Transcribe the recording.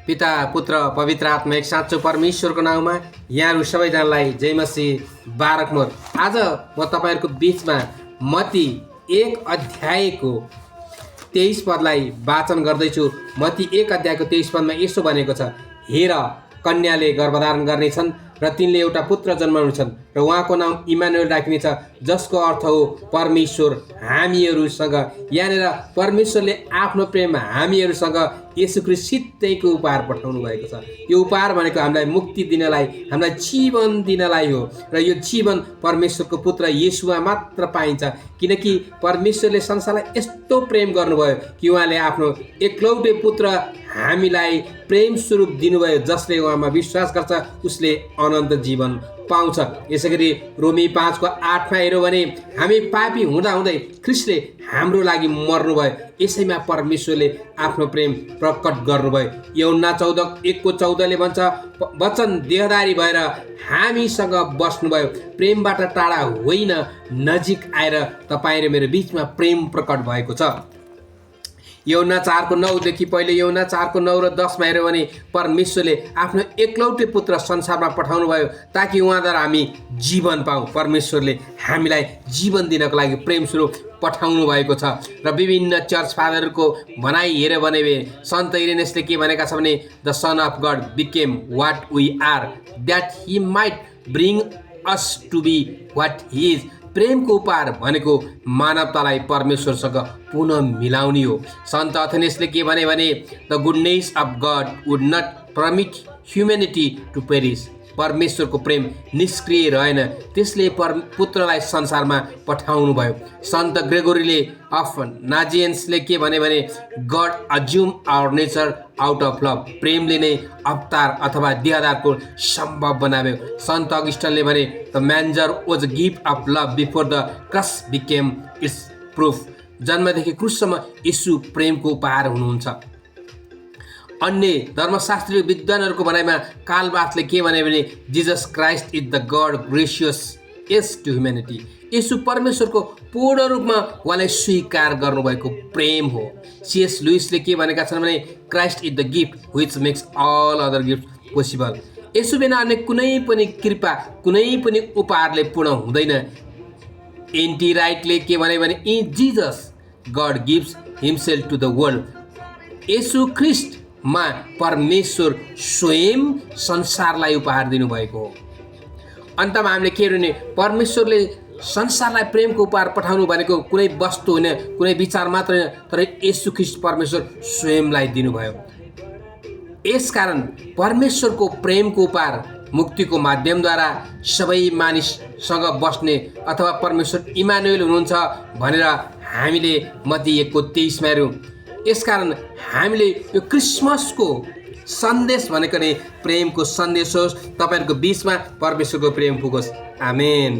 पिता पुत्र पवित्र आत्मा एक साँचो परमेश्वरको नाउँमा यहाँहरू सबैजनालाई जय मसीह बारकमोर। आज म तपाईँहरूको बिचमा मत्ती 1 अध्यायको 23 पदलाई वाचन गर्दैछु। मत्ती 1 अध्यायको 23 पदमा यसो भनेको छ, हेर कन्याले गर्भधारण गर्नेछन् र तिनले एउटा पुत्र जन्माउनेछन् र उहाँको नाम इमानुएल राखिनेछ, जसको अर्थ हो परमेश्वर हामीहरूसँग। यहाँनिर परमेश्वरले आफ्नो प्रेम हामीहरूसँग येशू ख्रीष्ट सित्तैको उपहार पठाउनु भएको छ। यो उपहार भनेको हामीलाई मुक्ति दिनलाई, हामीलाई जीवन दिनलाई हो र यो जीवन परमेश्वरको पुत्र येशूमा मात्र पाइन्छ। किनकि परमेश्वरले संसारलाई यस्तो प्रेम गर्नुभयो कि उहाँले आफ्नो एकलौटे पुत्र हामीलाई प्रेम स्वरूप दिनुभयो, जसले उहाँमा विश्वास गर्छ उसले अनन्त जीवन पाउँछ। यसैगरी रोमी 5:8 हेऱ्यौँ भने हामी पापी हुँदाहुँदै ख्रीष्टले हाम्रो लागि मर्नुभयो, यसैमा परमेश्वरले आफ्नो प्रेम प्रकट गर्नुभयो। यूहन्ना 1:14 भन्छ, वचन देहधारी भएर हामीसँग बस्नुभयो, प्रेमबाट टाढा होइन नजिक आएर तपाईँ र मेरो बिचमा प्रेम प्रकट भएको छ। यूहन्ना 4:9 पहिले यूहन्ना 4:9 र 10 हेऱ्यौँ भने परमेश्वरले आफ्नो एकलौटे पुत्र संसारमा पठाउनु भयो ताकि उहाँद्वारा हामी जीवन पाऊँ। परमेश्वरले हामीलाई जीवन दिनको लागि प्रेम स्वरूप पठाउनु भएको छ। र विभिन्न चर्च फादरहरूको भनाइ हेऱ्यो भने सन्त इरेनियसले के भनेका छ भने, the son of God became what we are that he might bring us to be what he is. प्रेमको उपहार भनेको मानवतालाई परमेश्वरसँग पुनः मिलाउने हो। सन्त अथेनेसले के भने, the goodness of God would not permit humanity to perish. परमेश्वरको प्रेम निष्क्रिय रहेन, त्यसले पुत्रलाई संसारमा पठाउनु भयो। सन्त ग्रेगोरीले अफ नाजियन्सले के भने, God assume our nature out of love. प्रेमले नै अवतार अथवा देहधारको सम्भव बनायो। सन्त अगस्टिनले भने, the manger was a gift of love before the cross became its proof. जन्मदेखि क्रुससम्म येशू प्रेमको उपहार हुनुहुन्छ। अन्य धर्मशास्त्रीय विद्वानहरूको भनाइमा कालबार्थले के भने, Jesus Christ is the God gracious yes to humanity. येशू परमेश्वरको पूर्ण रूपमा उहाँलाई स्वीकार गर्नुभएको प्रेम हो। सीएस लुइसले के भनेका छन् भने, Christ is the gift which makes all other gift possible. यसो बिना अन्य कुनै पनि कृपा, कुनै पनि उपहारले पूर्ण हुँदैन। एन्टी राइटले के भने, in Jesus God gives himself to the world. येशू ख्रीष्टमा परमेश्वर स्वयं संसारलाई उपहार दिनुभएको हो। अन्तमा हामीले के हेर्ने, परमेश्वरले संसारलाई प्रेमको उपहार पठाउनु भनेको कुनै वस्तु होइन, कुनै विचार मात्र होइन, तर येशू ख्रीष्ट परमेश्वर स्वयंलाई दिनुभयो। यसकारण परमेश्वरको प्रेमको उपहार मुक्तिको माध्यमद्वारा सबै मानिससँग बस्ने अथवा परमेश्वर इमानुएल हुनुहुन्छ भनेर हामीले मत्ती 1:23 हेऱ्यौँ। यसकारण हामीले यो क्रिसमसको सन्देश भनेको नै प्रेमको सन्देश होस्, तपाईँहरूको बिचमा परमेश्वरको प्रेम पुगोस्। आमेन।